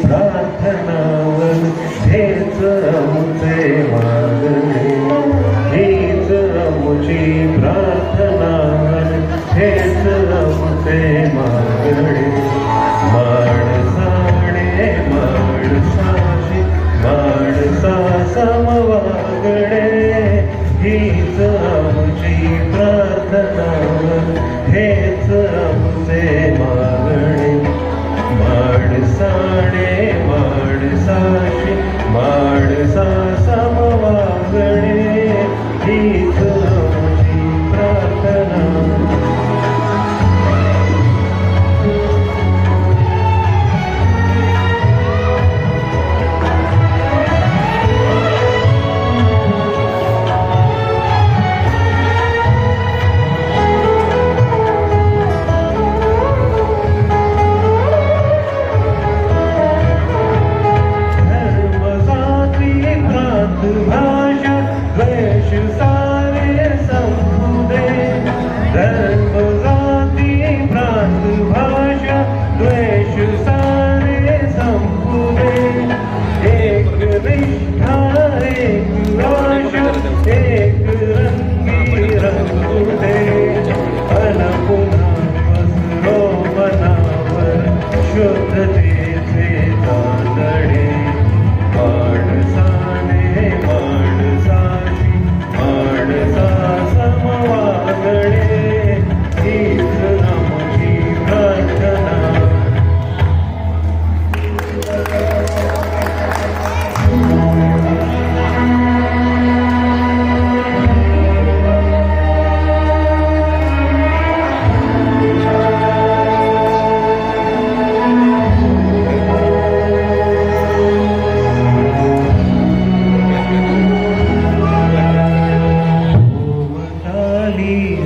प्रार्थनावर हेच आमचे मागणे, हीच आमची प्रार्थनावर हेच आमचे मागणे. माणसाने माणसाशी माणसा समवागणे, हीच आमची प्रार्थनावर हेच आमचे मागणे. माणसाने माणसाशी माणसा समवागणे, हीच आमची प्रार्थना. भाषा द्वेष सारे संपुदे, धर्म जाती प्रांत भाषा द्वेष सारे संपुदे. एक निष्ठा एक आशा एक रंगी रंगुदे, अन पुन्हा पसरो मनावर शुद्धतेचे तांदळे. माणसाने माणसाशी माणसा समवागणे, हीच आमची प्रार्थना.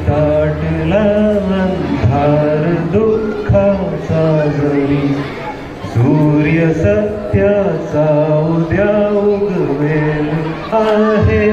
दाटला अंधार दुःखाचा जरी, सूर्य सत्याचा उद्या उगवेल आहे.